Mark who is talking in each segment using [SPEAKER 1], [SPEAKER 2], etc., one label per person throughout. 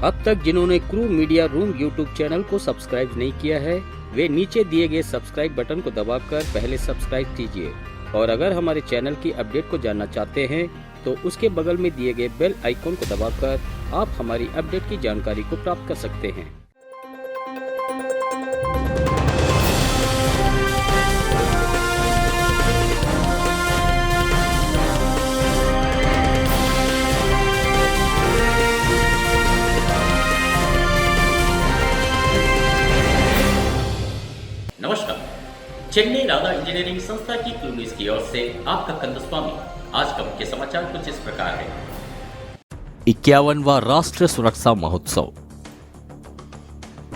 [SPEAKER 1] अब तक जिन्होंने crew media room YouTube channel को सब्सक्राइब नहीं किया है, वे नीचे दिए गए सब्सक्राइब बटन को दबाकर पहले सब्सक्राइब कीजिए और अगर हमारे चैनल की अपडेट को जानना चाहते हैं तो उसके बगल में दिए गए बेल आइकॉन को दबाकर आप हमारी अपडेट की जानकारी को प्राप्त कर सकते हैं।
[SPEAKER 2] नमस्कार, चेन्नई राधा इंजीनियरिंग संस्था की क्रू न्यूज की ओर से आपका कंदस्वामी। आज का मुख्य समाचार कुछ इस प्रकार है।
[SPEAKER 3] 51वां राष्ट्रीय सुरक्षा महोत्सव।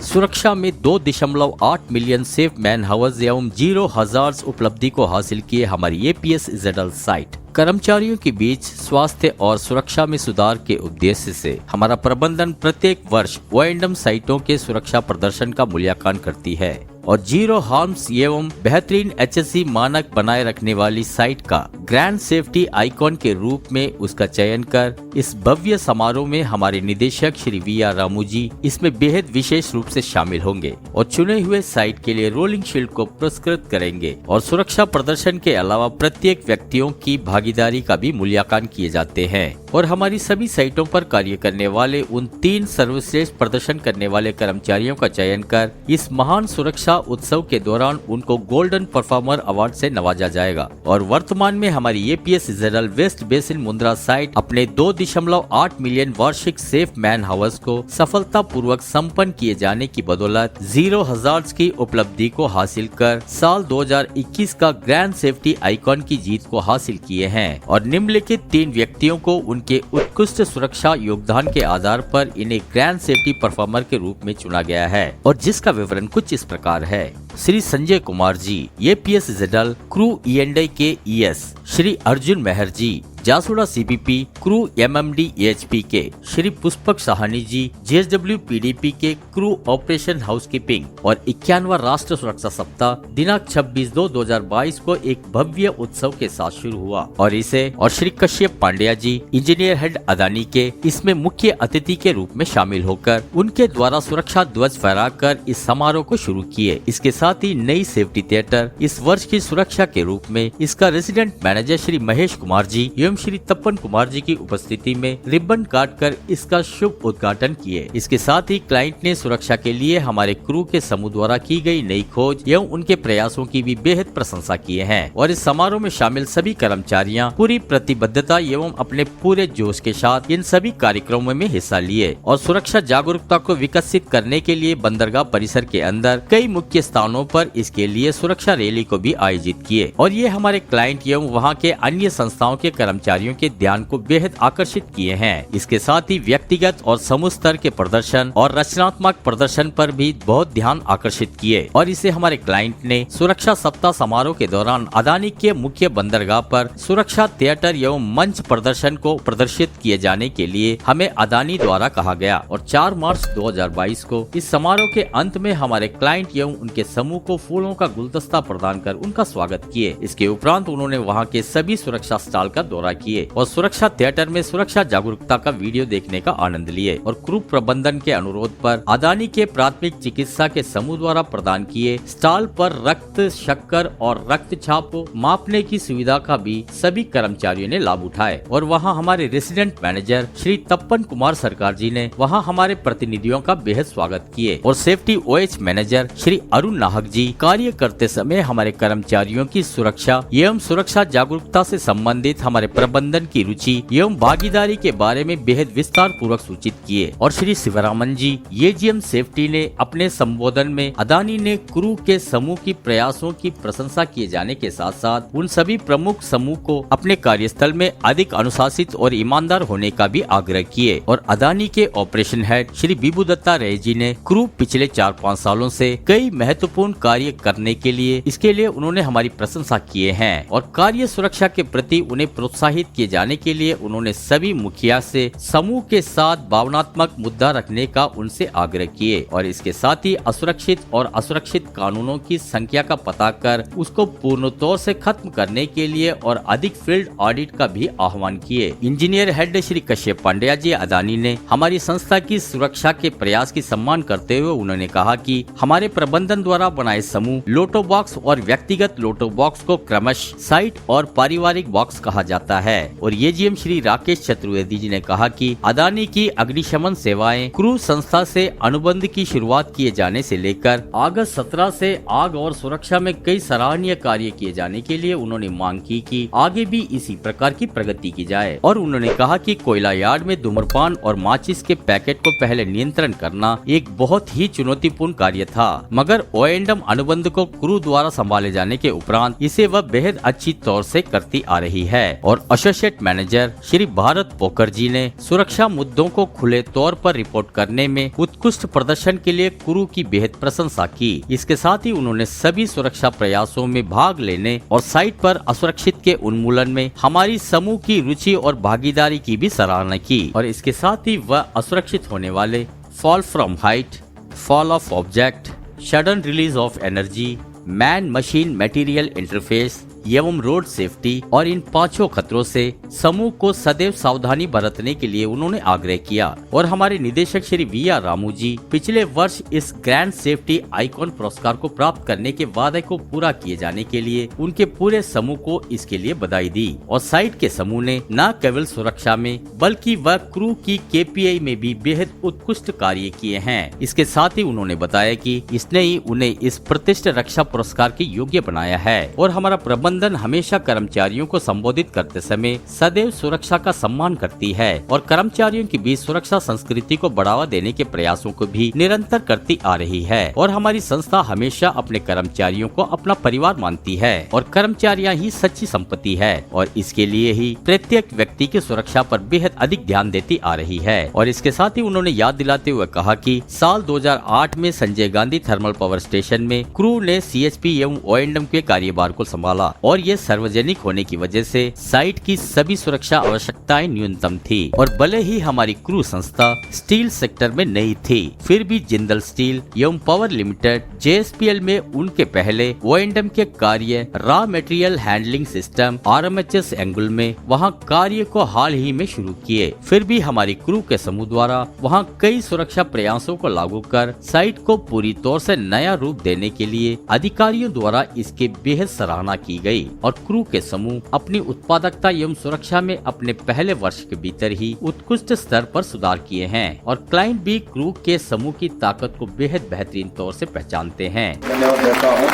[SPEAKER 3] सुरक्षा में 2.8 मिलियन सेफ मैन हावर्स एवं 0 हजार्ड्स उपलब्धि को हासिल किए हमारी APS ZL साइट। कर्मचारियों के बीच स्वास्थ्य और सुरक्षा में सुधार के उद्देश्य से हमारा प्रबंधन प्रत्येक वर्ष ओएंडम साइटों के सुरक्षा प्रदर्शन का मूल्यांकन करती है और 0 हार्म्स एवं बेहतरीन HSE मानक बनाए रखने वाली साइट का ग्रैंड सेफ्टी आइकॉन के रूप में उसका चयन कर इस भव्य समारोह में हमारे निदेशक श्री VR रामू जी इसमें बेहद विशेष रूप से शामिल होंगे और चुने हुए साइट के लिए रोलिंग शील्ड को पुरस्कृत करेंगे और सुरक्षा प्रदर्शन के अलावा प्रत्येक व्यक्तियों की भागीदारी का भी मूल्यांकन किए जाते हैं और हमारी सभी साइटों पर कार्य करने वाले उन 3 सर्वश्रेष्ठ प्रदर्शन करने वाले कर्मचारियों का चयन कर इस महान सुरक्षा उत्सव के दौरान उनको गोल्डन परफॉर्मर अवार्ड से नवाजा जाएगा। और वर्तमान में हमारी APS ZL west basin Mundra site अपने 2.8 मिलियन वार्षिक सेफ मैन हावर्स को सफलता पूर्वक संपन्न किए जाने की बदौलत 0 हजार्ड्स की उपलब्धि को हासिल कर साल 2021 का ग्रैंड सेफ्टी आइकॉन की जीत को हासिल किए हैं और निम्नलिखित 3 व्यक्तियों को उनके उत्कृष्ट सुरक्षा योगदान के आधार पर इन्हें ग्रैंड सेफ्टी परफॉर्मर के रूप में चुना गया है और जिसका विवरण कुछ इस प्रकार है। Shri Sanjay Kumar ji APS ZL crew E&I के ES, श्री अर्जुन मेहर जी जासुड़ा CPP क्रू MMD AHP के, श्री पुष्पक साहनी जी JSW PDP के क्रू ऑपरेशन हाउसकीपिंग और 51वां राष्ट्रीय सुरक्षा सप्ताह दिनांक 26/2/2022 को एक भव्य उत्सव के साथ शुरू हुआ और श्री कश्यप पांड्या जी इंजीनियर हेड अदानी के इसमें मुख्य अतिथि के रूप में शामिल होकर उनके द्वारा सुरक्षा ध्वज फहराकर इस समारोह को शुरू किए। इसके साथ ही नई सेफ्टी थिएटर इस वर्ष की सुरक्षा के रूप में इसका रेसिडेंट मैनेजर श्री महेश कुमार जी एवं श्री तपन कुमार जी की उपस्थिति में रिबन काटकर इसका शुभ उद्घाटन किए। इसके साथ ही क्लाइंट ने सुरक्षा के लिए हमारे क्रू के समूह द्वारा की गई नई खोज एवं उनके प्रयासों की भी बेहद प्रशंसा किए हैं और इस समारोह में शामिल सभी कर्मचारियां पूरी प्रतिबद्धता एवं अपने पूरे जोश के साथ इन सभी कार्यक्रमों में हिस्सा लिए और सुरक्षा जागरूकता को विकसित करने के लिए बंदरगाह परिसर के अंदर कई मुख्य स्थानों पर इसके लिए सुरक्षा रैली को भी आयोजित किए और ये हमारे क्लाइंट एवं वहाँ के अन्य संस्थाओं के कर्मचारियों के ध्यान को बेहद आकर्षित किए हैं। इसके साथ ही व्यक्तिगत और समूह स्तर के प्रदर्शन और रचनात्मक प्रदर्शन पर भी बहुत ध्यान आकर्षित किए और इसे हमारे क्लाइंट ने सुरक्षा सप्ताह समारोह के दौरान अदानी के मुख्य बंदरगाह पर सुरक्षा थिएटर एवं मंच प्रदर्शन को प्रदर्शित किए जाने के लिए हमें अदानी द्वारा कहा गया और 4 मार्च 2022 को इस समारोह के अंत में हमारे क्लाइंट एवं उनके समूह को फूलों का गुलदस्ता प्रदान कर उनका स्वागत किए। इसके उपरांत उन्होंने वहाँ के सभी सुरक्षा स्टॉल का दौरा किए और सुरक्षा थिएटर में सुरक्षा जागरूकता का वीडियो देखने का आनंद लिए और क्रू प्रबंधन के अनुरोध पर अदानी के प्राथमिक चिकित्सा के समूह द्वारा प्रदान किए स्टॉल पर रक्त, शक्कर और रक्तचाप मापने की सुविधा का भी सभी कर्मचारियों ने लाभ उठाए और वहां हमारे रेसिडेंट मैनेजर श्री तपन कुमार सरकार जी ने वहां हमारे प्रतिनिधियों का बेहद स्वागत किए और safety OH manager Shri Arun नाहक जी कार्य करते समय हमारे कर्मचारियों की सुरक्षा एवं सुरक्षा जागरूकता से संबंधित हमारे प्रबंधन की रुचि एवं भागीदारी के बारे में बेहद विस्तार पूर्वक सूचित किए और श्री शिवरामन जी AGM सेफ्टी ने अपने संबोधन में अदानी ने क्रू के समूह की प्रयासों की प्रशंसा किए जाने के साथ साथ उन सभी प्रमुख समूह को अपने कार्यस्थल में अधिक अनुशासित और ईमानदार होने का भी आग्रह किए और अदानी के ऑपरेशन हेड श्री विभू दत्ता रे जी ने क्रू पिछले 4-5 सालों से कई महत्वपूर्ण कार्य करने के लिए इसके लिए उन्होंने हमारी प्रशंसा किए हैं और कार्य सुरक्षा के प्रति उन्हें प्रोत्साहित प्रोत्साहित किए जाने के लिए उन्होंने सभी मुखिया से समूह के साथ भावनात्मक मुद्दा रखने का उनसे आग्रह किए और इसके साथ ही असुरक्षित और असुरक्षित कानूनों की संख्या का पता कर उसको पूर्ण तौर से खत्म करने के लिए और अधिक फील्ड ऑडिट का भी आह्वान किए। इंजीनियर हेड श्री कश्यप पांड्या जी अदानी ने हमारी संस्था की सुरक्षा के प्रयास की सम्मान करते हुए उन्होंने कहा कि हमारे प्रबंधन द्वारा बनाए समूह लोटो बॉक्स और व्यक्तिगत लोटो बॉक्स को क्रमश साइट और पारिवारिक बॉक्स कहा जाता है। और एजीएम श्री राकेश चतुर्वेदी जी ने कहा कि अदानी की अग्निशमन सेवाएं क्रू संस्था से अनुबंध की शुरुआत किए जाने से लेकर अगस्त 17 से आग और सुरक्षा में कई सराहनीय कार्य किए जाने के लिए उन्होंने मांग की कि आगे भी इसी प्रकार की प्रगति की जाए। और उन्होंने कहा कि कोयला यार्ड में धूम्रपान और माचिस के पैकेट को पहले नियंत्रण करना एक बहुत ही चुनौतीपूर्ण कार्य था, मगर O&M अनुबंध को क्रू द्वारा संभाले जाने के उपरांत इसे वह बेहद अच्छी तौर से करती आ रही है। और एसोसिएट मैनेजर श्री भारत पोकर जी ने सुरक्षा मुद्दों को खुले तौर पर रिपोर्ट करने में उत्कृष्ट प्रदर्शन के लिए क्रू की बेहद प्रशंसा की। इसके साथ ही उन्होंने सभी सुरक्षा प्रयासों में भाग लेने और साइट पर असुरक्षित के उन्मूलन में हमारी समूह की रुचि और भागीदारी की भी सराहना की। और इसके साथ ही वह असुरक्षित होने वाले fall from height, fall of object, sudden release of energy, man machine material interface एवं रोड सेफ्टी और इन 5 खतरों से समूह को सदैव सावधानी बरतने के लिए उन्होंने आग्रह किया। और हमारे निदेशक श्री VR रामू जी पिछले वर्ष इस ग्रैंड सेफ्टी आइकॉन पुरस्कार को प्राप्त करने के वादे को पूरा किए जाने के लिए उनके पूरे समूह को इसके लिए बधाई दी। और साइट के समूह ने न केवल सुरक्षा में बल्कि वह क्रू की KPI में भी बेहद उत्कृष्ट कार्य किए हैं। इसके साथ ही उन्होंने बताया कि इसने ही उन्हें इस प्रतिष्ठित रक्षा पुरस्कार के योग्य बनाया है। और हमारा प्रबंधन हमेशा कर्मचारियों को संबोधित करते समय सदैव सुरक्षा का सम्मान करती है और कर्मचारियों के बीच सुरक्षा संस्कृति को बढ़ावा देने के प्रयासों को भी निरंतर करती आ रही है। और हमारी संस्था हमेशा अपने कर्मचारियों को अपना परिवार मानती है और कर्मचारियां ही सच्ची संपत्ति है और इसके लिए ही प्रत्येक व्यक्ति की सुरक्षा पर बेहद अधिक ध्यान देती आ रही है। और इसके साथ ही उन्होंने याद दिलाते हुए कहा कि साल 2008 में Sanjay Gandhi thermal power station में क्रू ने CHP एवं O&M के कार्यभार को संभाला और ये सार्वजनिक होने की वजह से साइट की सभी सुरक्षा आवश्यकताएं न्यूनतम थी। और भले ही हमारी क्रू संस्था स्टील सेक्टर में नहीं थी, फिर भी जिंदल स्टील एवं पावर लिमिटेड JSPL में उनके पहले O&M के कार्य raw material handling system RMHS एंगुल में वहां कार्य को हाल ही में शुरू किए। फिर भी हमारी क्रू के समूह द्वारा वहां कई सुरक्षा प्रयासों को लागू कर साइट को पूरी तौर से नया रूप देने के लिए अधिकारियों द्वारा इसके बेहद सराहना की गई। और क्रू के समूह अपनी उत्पादकता एवं सुरक्षा में अपने पहले वर्ष के भीतर ही उत्कृष्ट स्तर पर सुधार किए हैं और क्लाइंट भी क्रू के समूह की ताकत को बेहद बेहतरीन तौर से पहचानते हैं।
[SPEAKER 4] धन्यवाद देता हूँ।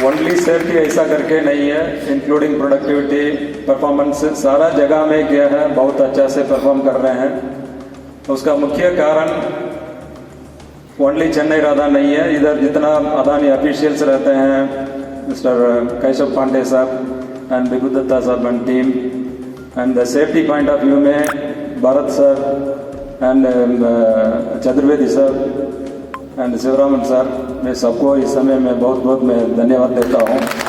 [SPEAKER 4] ओनली सेफ्टी ऐसा करके नहीं है, इंक्लूडिंग प्रोडक्टिविटी, परफॉर्मेंस, सारा जगह में किया है, बहुत अच्छा से परफॉर्म कर रहे हैं। उसका मुख्य कारण ओनली चेन्नई राधा नहीं है, इधर जितना अदानी ऑफिशियल्स रहते हैं, मिस्टर कैशव पांडे साहब एंड बिगु दत्ता साहब and team, and the safety point of view में Bharat sir and Chaturvedi sir and Sivaraman sir, मैं सबको इस समय में बहुत बहुत मैं धन्यवाद देता हूँ।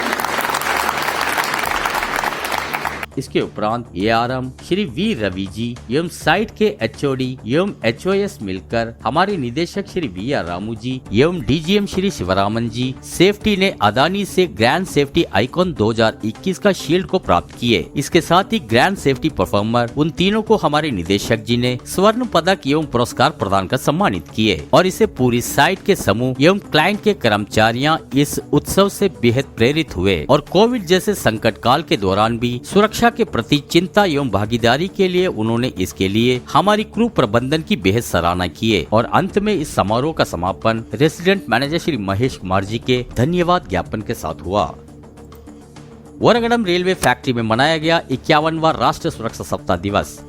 [SPEAKER 3] इसके उपरांत ARM श्री V रवि जी एवं साइट के HOD एवं HOS मिलकर हमारे निदेशक श्री VR रामू जी एवं DGM श्री शिवरामन जी सेफ्टी ने अदानी से ग्रैंड सेफ्टी आइकॉन 2021 का शील्ड को प्राप्त किए। इसके साथ ही ग्रैंड सेफ्टी परफॉर्मर उन तीनों को हमारे निदेशक जी ने स्वर्ण पदक एवं पुरस्कार प्रदान कर सम्मानित किए। और इसे पूरी साइट के समूह एवं क्लाइंट के कर्मचारियां इस उत्सव से बेहद प्रेरित हुए और कोविड जैसे संकट काल के दौरान भी सुरक्षा के प्रति चिंता एवं भागीदारी के लिए उन्होंने इसके लिए हमारी क्रू प्रबंधन की बेहद सराहना किए। और अंत में इस समारोह का समापन रेसिडेंट मैनेजर श्री महेश कुमार जी के धन्यवाद ज्ञापन के साथ हुआ। वरंगडम रेलवे फैक्ट्री में मनाया गया 51वां राष्ट्रीय सुरक्षा सप्ताह दिवस।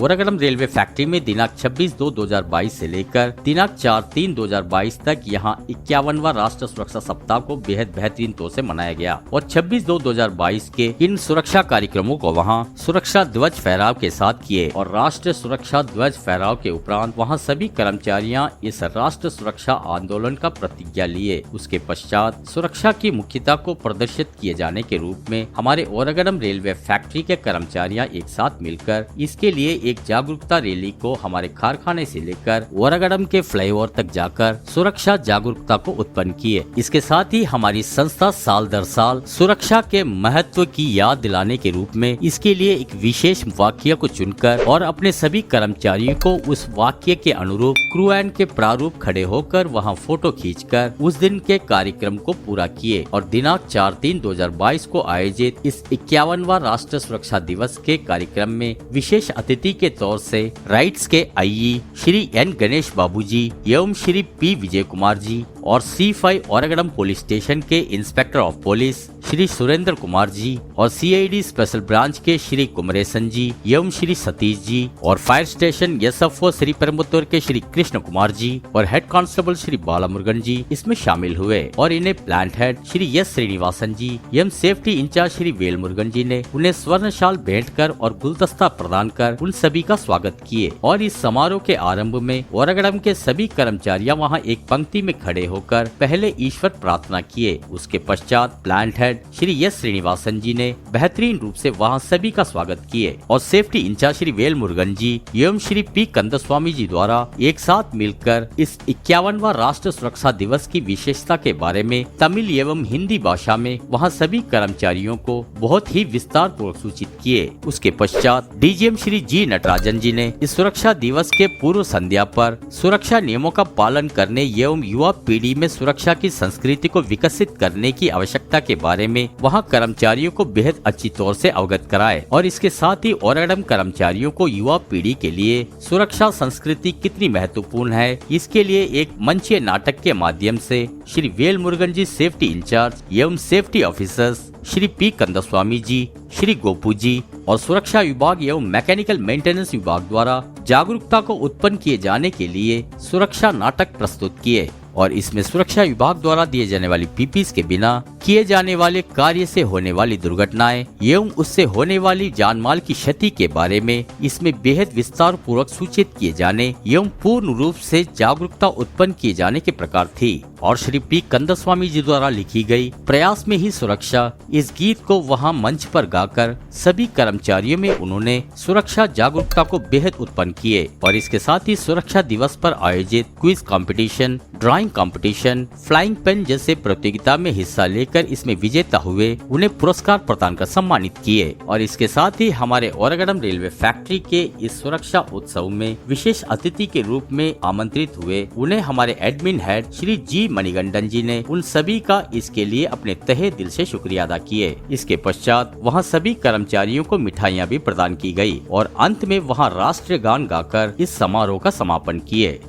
[SPEAKER 3] ओरागडम रेलवे फैक्ट्री में दिनांक 26/2/2022 से लेकर दिनांक 4/3/2022 तक यहाँ 51वां राष्ट्र सुरक्षा सप्ताह को बेहद बेहतरीन तौर से मनाया गया और 26/2/2022 के इन सुरक्षा कार्यक्रमों को वहाँ सुरक्षा ध्वज फहराव के साथ किए और राष्ट्रीय सुरक्षा ध्वज फहराव के उपरांत वहाँ सभी कर्मचारियां इस राष्ट्र सुरक्षा आंदोलन का प्रतिज्ञा लिए। उसके पश्चात सुरक्षा की मुख्यता को प्रदर्शित किए जाने के रूप में हमारे ओरागडम रेलवे फैक्ट्री के कर्मचारियां एक साथ मिलकर इसके लिए एक जागरूकता रैली को हमारे कारखाने से लेकर ओरागडम के फ्लाईओवर तक जाकर सुरक्षा जागरूकता को उत्पन्न किए। इसके साथ ही हमारी संस्था साल दर साल सुरक्षा के महत्व की याद दिलाने के रूप में इसके लिए एक विशेष वाक्य को चुनकर और अपने सभी कर्मचारियों को उस वाक्य के अनुरूप क्रू एंड के प्रारूप खड़े होकर वहां फोटो खींचकर उस दिन के कार्यक्रम को पूरा किए और दिनांक 4/3/2022 को आयोजित इस 51वां राष्ट्रीय सुरक्षा दिवस के कार्यक्रम में विशेष अतिथि के तौर से राइट्स के आईई श्री एन गणेश बाबू जी एवं श्री पी विजय कुमार जी और C5 ओरागडम पुलिस स्टेशन के inspector of police Shri Surendra Kumar ji और CID स्पेशल ब्रांच के श्री कुमरेशन जी एवं श्री सतीश जी और fire station SFO Shri Perambatur के श्री कृष्ण कुमार जी और हेड कांस्टेबल श्री बालामुरुगन जी इसमें शामिल हुए और इन्हें plant head Shri S Srinivasan ji एवं सेफ्टी इंचार्ज श्री वेलमुरुगन जी ने उन्हें स्वर्ण शाल भेंट कर और गुलदस्ता प्रदान कर उन सभी का स्वागत किए और इस समारोह के आरंभ में ओरागडम के सभी कर्मचारियां वहां एक पंक्ति में खड़े होकर पहले ईश्वर प्रार्थना किए। उसके पश्चात plant head Shri S Srinivasan ji ने बेहतरीन रूप से वहां सभी का स्वागत किए और सेफ्टी इंचार्ज श्री वेलमुरुगन जी एवं श्री P कंदस्वामी जी द्वारा एक साथ मिलकर इस 51वां राष्ट्र सुरक्षा दिवस की विशेषता के बारे में तमिल एवं हिंदी भाषा में वहां सभी कर्मचारियों को बहुत ही विस्तार पूर्वक सूचित किए। उसके पश्चात DGM श्री G नटराजन जी ने इस सुरक्षा दिवस के पूर्व संध्या पर सुरक्षा नियमों का पालन करने एवं युवा पीढ़ी में सुरक्षा की संस्कृति को विकसित करने की आवश्यकता के बारे में वहां कर्मचारियों को बेहद अच्छी तौर से अवगत कराए और इसके साथ ही ओरागडम कर्मचारियों को युवा पीढ़ी के लिए सुरक्षा संस्कृति कितनी महत्वपूर्ण है इसके लिए एक मंचीय नाटक के माध्यम से श्री वेलमुरुगन जी सेफ्टी इंचार्ज एवं safety officers Shri P Kandaswamy ji, Shri Gopu ji और सुरक्षा विभाग एवं मैकेनिकल मेंटेनेंस विभाग द्वारा जागरूकता को उत्पन्न किए जाने के लिए सुरक्षा नाटक प्रस्तुत किए और इसमें सुरक्षा विभाग द्वारा दिए जाने वाली PPs के बिना किए जाने वाले कार्य से होने वाली दुर्घटनाएं एवं उससे होने वाली जानमाल की क्षति के बारे में इसमें बेहद विस्तार पूर्वक सूचित किए जाने एवं पूर्ण रूप से जागरूकता उत्पन्न किए जाने के प्रकार थी और श्री P कंदस्वामी जी द्वारा लिखी गई प्रयास में ही सुरक्षा इस गीत को वहां मंच पर गाकर सभी कर्मचारियों में उन्होंने सुरक्षा जागरूकता को बेहद उत्पन्न किए और इसके साथ ही सुरक्षा दिवस पर आयोजित quiz competition, drawing competition, flying pen जैसे प्रतियोगिता में हिस्सा लेकर इसमें विजेता हुए उन्हें पुरस्कार प्रदान कर सम्मानित किए और इसके साथ ही हमारे ओरागडम रेलवे फैक्ट्री के इस सुरक्षा उत्सव में विशेष अतिथि के रूप में आमंत्रित हुए उन्हें हमारे एडमिन हेड श्री G मणिगंडन जी ने उन सभी का इसके लिए अपने तहे दिल से शुक्रिया अदा किए। इसके पश्चात वहां सभी कर्मचारियों को मिठाइयां भी प्रदान की गई और अंत में वहां राष्ट्रीय गान गाकर इस समारोह का समापन किए।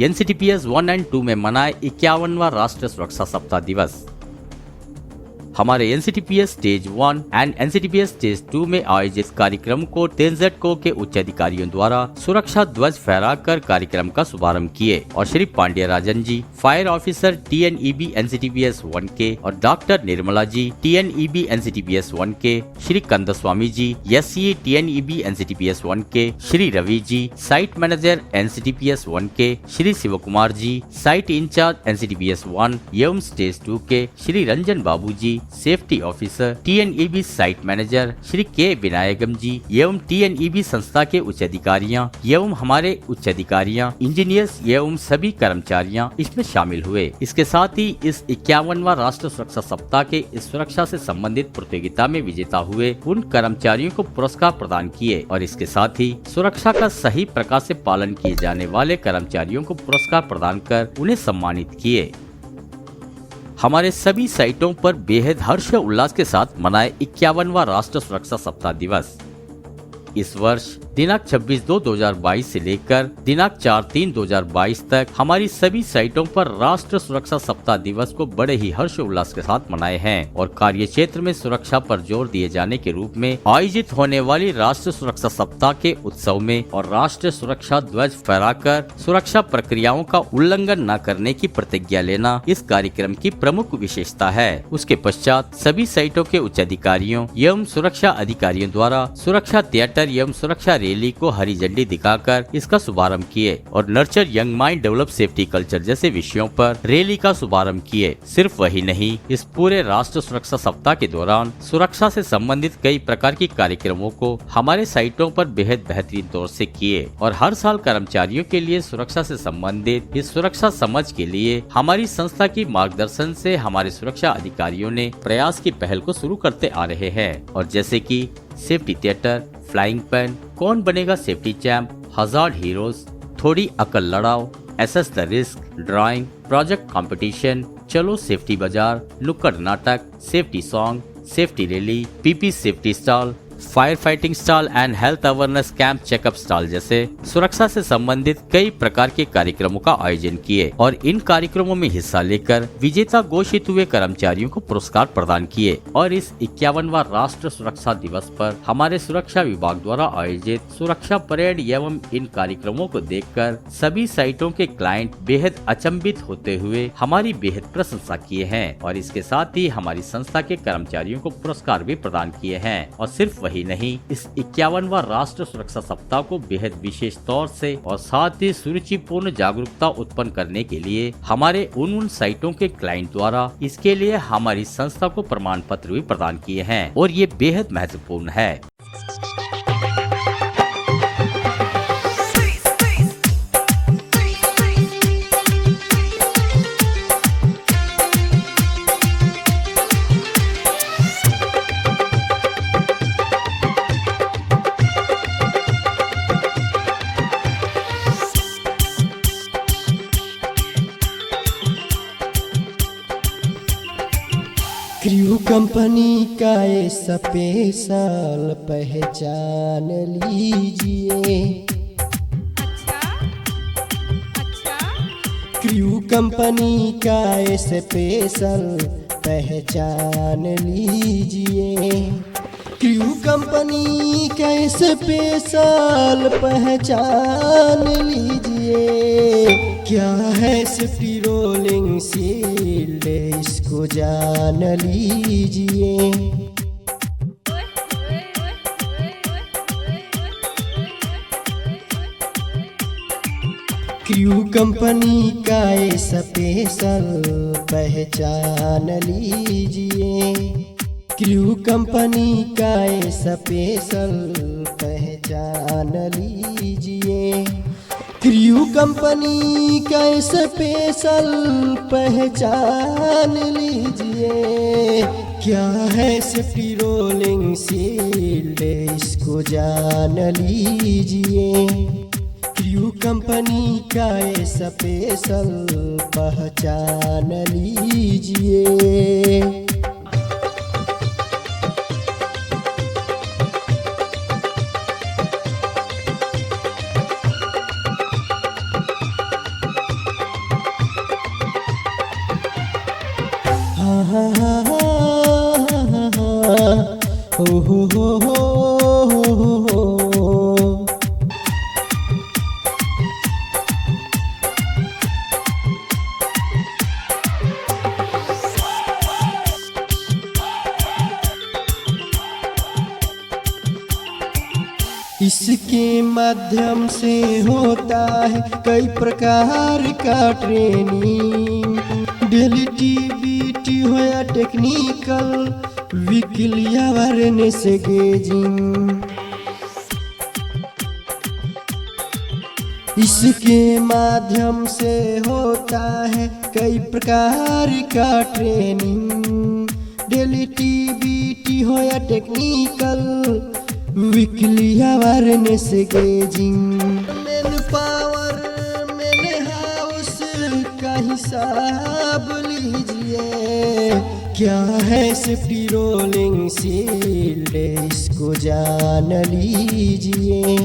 [SPEAKER 3] NCTPS 1 और 2 में मनाए 51वां राष्ट्रीय सुरक्षा सप्ताह दिवस। हमारे NCTPS stage 1 and NCTPS stage 2 में आयोजित कार्यक्रम को TNZCO के उच्च अधिकारियों द्वारा सुरक्षा ध्वज फहराकर कार्यक्रम का शुभारंभ किए और Shri Pandya Rajan ji fire officer TNEB NCTPS 1 के और doctor Nirmala ji TNEB NCTPS 1 के, श्री कंदस्वामी जी SCE TNEB NCTPS 1 के, Shri Ravi ji site manager NCTPS 1 के, Shri Shiv Kumar ji site in charge NCTPS 1 एवं स्टेज 2 के, Shri Ranjan Babu ji safety officer TNEB site manager, Shri K Vinayakam जी एवं TNEB संस्था के उच्च अधिकारियाँ एवं हमारे उच्च अधिकारियाँ, इंजीनियर्स एवं सभी कर्मचारियाँ इसमें शामिल हुए। इसके साथ ही इस 51वां राष्ट्रीय सुरक्षा सप्ताह के इस सुरक्षा से संबंधित प्रतियोगिता में विजेता हुए उन कर्मचारियों को पुरस्कार प्रदान किए और इसके साथ ही सुरक्षा का सही प्रकार से पालन किए जाने वाले कर्मचारियों को पुरस्कार प्रदान कर उन्हें सम्मानित किए। हमारे सभी साइटों पर बेहद हर्ष उल्लास के साथ मनाए 51वां राष्ट्रीय सुरक्षा सप्ताह दिवस। इस वर्ष दिनांक 26/2/2022 से लेकर दिनांक 4/3/2022 तक हमारी सभी साइटों पर राष्ट्र सुरक्षा सप्ताह दिवस को बड़े ही हर्षोल्लास के साथ मनाए हैं और कार्य क्षेत्र में सुरक्षा पर जोर दिए जाने के रूप में आयोजित होने वाली राष्ट्र सुरक्षा सप्ताह के उत्सव में और राष्ट्रीय सुरक्षा ध्वज फहराकर सुरक्षा प्रक्रियाओं का उल्लंघन न करने की प्रतिज्ञा लेना इस कार्यक्रम की प्रमुख विशेषता है। उसके पश्चात सभी साइटों के उच्च अधिकारियों एवं सुरक्षा अधिकारियों द्वारा सुरक्षा थिएटर एवं सुरक्षा रैली को हरी झंडी दिखाकर इसका शुभारंभ किए और nurture young mind develop safety culture जैसे विषयों पर रैली का शुभारंभ किए। सिर्फ वही नहीं, इस पूरे राष्ट्र सुरक्षा सप्ताह के दौरान सुरक्षा से संबंधित कई प्रकार के कार्यक्रमों को हमारे साइटों पर बेहद बेहतरीन तौर से किए और हर साल कर्मचारियों के लिए सुरक्षा से संबंधित इस सुरक्षा समझ के लिए हमारी संस्था की मार्गदर्शन से हमारे सुरक्षा अधिकारियों ने प्रयास की पहल को शुरू करते आ रहे हैं और जैसे कि सेफ्टी थिएटर, फ्लाइंग पेन, कौन बनेगा सेफ्टी चैंप, हजार्ड हीरोज, थोड़ी अकल लड़ाओ, assess the risk, drawing, project competition, चलो सेफ्टी बाजार, नुक्कड़ नाटक, safety song, safety rally, PP safety stall, fire fighting stall and health awareness camp checkup stall जैसे सुरक्षा से संबंधित कई प्रकार के कार्यक्रमों का आयोजन किए और इन कार्यक्रमों में हिस्सा लेकर विजेता घोषित हुए कर्मचारियों को पुरस्कार प्रदान किए। और इस 51वां राष्ट्र सुरक्षा दिवस पर हमारे सुरक्षा विभाग द्वारा आयोजित सुरक्षा परेड एवं इन कार्यक्रमों को देखकर सभी साइटों के क्लाइंट बेहद अचंभित होते हुए हमारी बेहद प्रशंसा किए हैं और इसके साथ ही हमारी संस्था के कर्मचारियों को पुरस्कार भी प्रदान किए हैं। और सिर्फ वही नहीं, इस 51वां राष्ट्र सुरक्षा सप्ताह को बेहद विशेष तौर से और साथ ही सुरुचिपूर्ण जागरूकता उत्पन्न करने के लिए हमारे उन साइटों के क्लाइंट द्वारा इसके लिए हमारी संस्था को प्रमाण पत्र भी प्रदान किए हैं और ये बेहद महत्वपूर्ण है।
[SPEAKER 5] क्रू कंपनी का ये स्पेशल पहचान लीजिए। क्रू कंपनी का ये स्पेशल पहचान लीजिए। क्रू कंपनी का ये स्पेशल पहचान लीजिए। क्या है सेफ्टी रोलिंग शील्ड, इसको जान लीजिए। क्रू कंपनी का ये स्पेशल पहचान लीजिए। क्रू कंपनी का ये स्पेशल पहचान लीजिए। क्रू कंपनी का स्पेशल पहचान लीजिए। क्या है सेफ्टी रोलिंग शील्ड, इसको जान लीजिए। क्रू कंपनी का स्पेशल पहचान लीजिए। इसके माध्यम से होता है कई प्रकार का ट्रेनिंग, डेली टीबीटी हो या टेक्निकल वीकली अवेयरनेस गेजिंग। इसके माध्यम से होता है कई प्रकार का ट्रेनिंग, डेली टीबीटी हो या technical weekly awareness gauging. Manpower man hours का हिसाब लीजिए। क्या है सेफ्टी रोलिंग शील्ड, इसको जान लीजिए।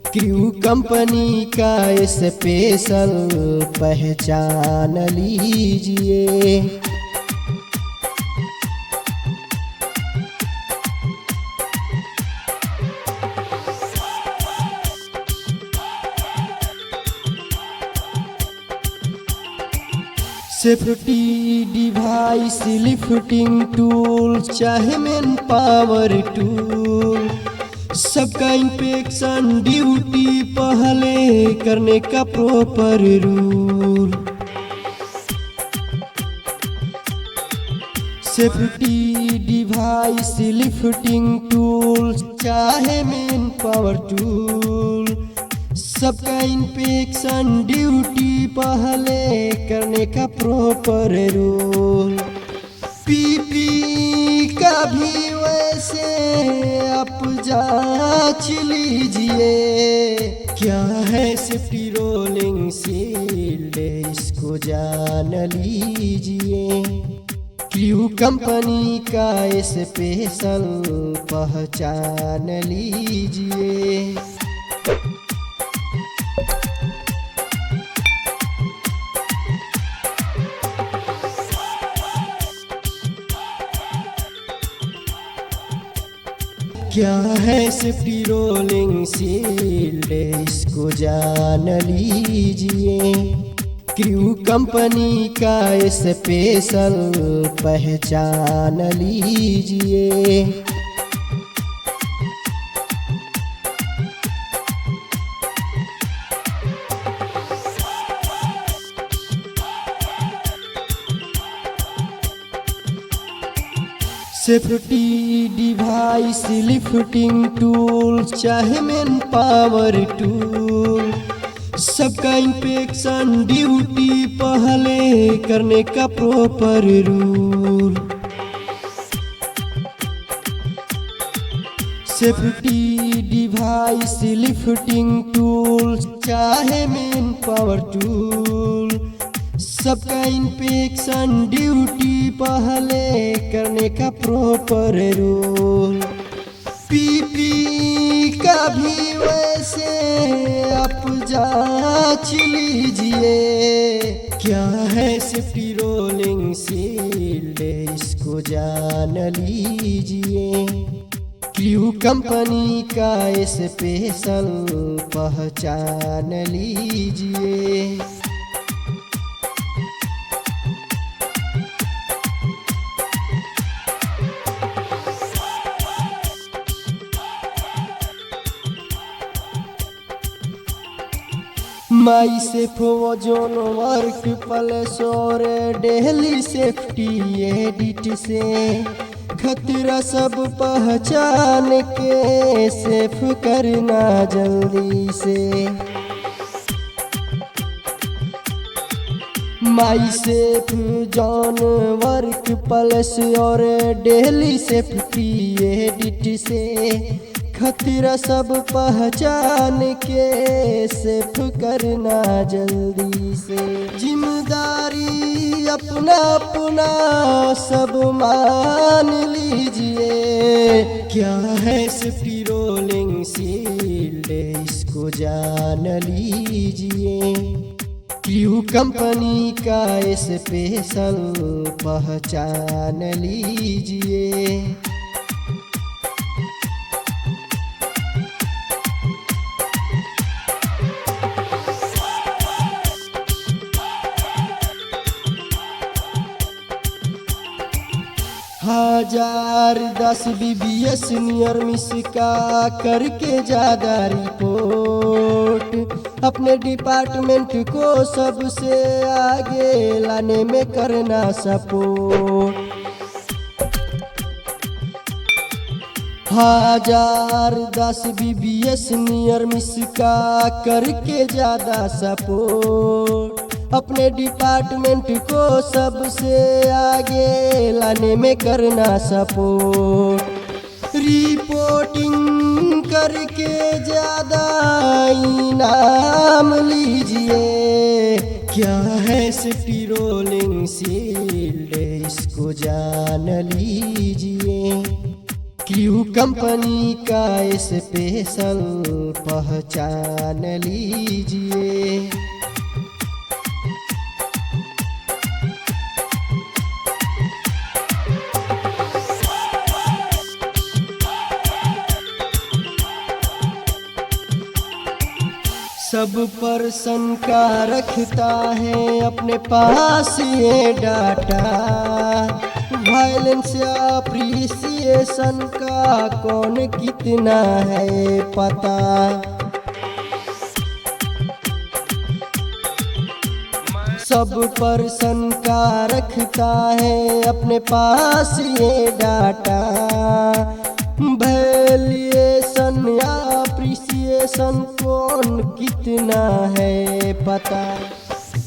[SPEAKER 5] क्रू कंपनी का स्पेशल पहचान लीजिए। सेफ्टी डिवाइस, लिफ्टिंग टूल, चाहे मैन पावर टूल, सबका इंस्पेक्शन ड्यूटी पहले करने का proper rule. Safety device, lifting tool, चाहे मैन पावर टूल, सबका इंस्पेक्शन ड्यूटी पहले करने का प्रॉपर रूल। पीपी का भी वैसे आप जांच लीजिए। क्या है सेफ्टी रोलिंग शील्ड, इसको जान लीजिए। क्रू कंपनी का स्पेशल पहचान लीजिए। क्या है सेफ्टी रोलिंग शील्ड, इसको जान लीजिए। क्रू कंपनी का स्पेशल पहचान लीजिए। सेफ्टी डिवाइस, लिफ्टिंग टूल, चाहे मैन पावर टूल, सबका इंस्पेक्शन ड्यूटी पहले करने का proper rule. Safety device, lifting tool, चाहे मैन पावर टूल, सबका इंस्पेक्शन ड्यूटी पहले करने का प्रॉपर रूल। पीपी का भी वैसे आप जांच लीजिए। क्या है सेफ्टी रोलिंग शील्ड, इसको जान लीजिए। क्रू कंपनी का स्पेशल पहचान लीजिए। माई सेफ ओजोन वर्क प्लेस और डेली सेफ्टी एडिट से खतरा सब पहचान के सेफ करना जल्दी से। माई सेफ जॉन वर्क प्लेस और डेली सेफ्टी एडिट से खतरा सब पहचान के सेफ करना जल्दी से। जिम्मेदारी अपना अपना सब मान लीजिए। क्या है सेफ्टी रोलिंग शील्ड, इसको जान लीजिए। क्रू कंपनी का स्पेशल पहचान लीजिए। हजार 10 BBS नियर मिस का करके ज्यादा रिपोर्ट अपने डिपार्टमेंट को सबसे आगे लाने में करना सपोर्ट। हजार 10 BBS नियर मिस का करके ज्यादा सपोर्ट अपने डिपार्टमेंट को सबसे आगे लाने में करना सपोर्ट। रिपोर्टिंग करके ज्यादा इनाम लीजिए। क्या है सिटी रोलिंग शील्ड, इसको जान लीजिए। क्रू कंपनी का स्पेशल पहचान लीजिए। सब पर्सन का रखता है अपने पास ये डाटा, वायलेंस अप्रिसिएशन का कौन कितना है पता। सब पर्सन का रखता है अपने पास ये डाटा, वैल्यूएशन या अप्रिसिएशन कौन कितना है पता।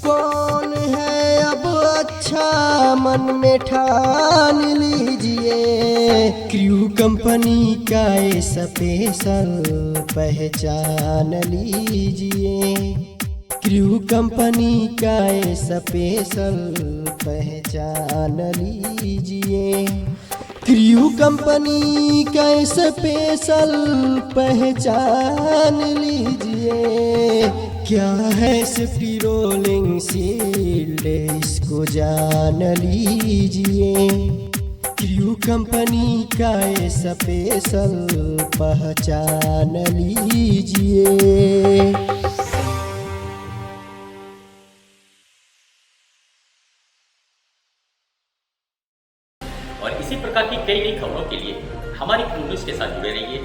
[SPEAKER 5] कौन है अब अच्छा मन में ठान लीजिए। क्रू कंपनी का स्पेशल पहचान लीजिए। क्रू कंपनी का स्पेशल पहचान लीजिए। क्रू कंपनी का स्पेशल पहचान लीजिए। क्या है सेफ्टी रोलिंग शील्ड, इसको जान लीजिए। क्रू कंपनी का स्पेशल पहचान लीजिए।
[SPEAKER 2] और इसी प्रकार की कई नई खबरों के लिए हमारी क्लू न्यूज़ के साथ जुड़े रहिए।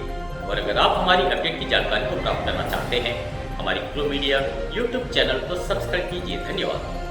[SPEAKER 2] और अगर आप हमारी अपडेट की जानकारी को प्राप्त करना चाहते हैं, हमारी क्लू मीडिया यूट्यूब चैनल को सब्सक्राइब कीजिए। धन्यवाद।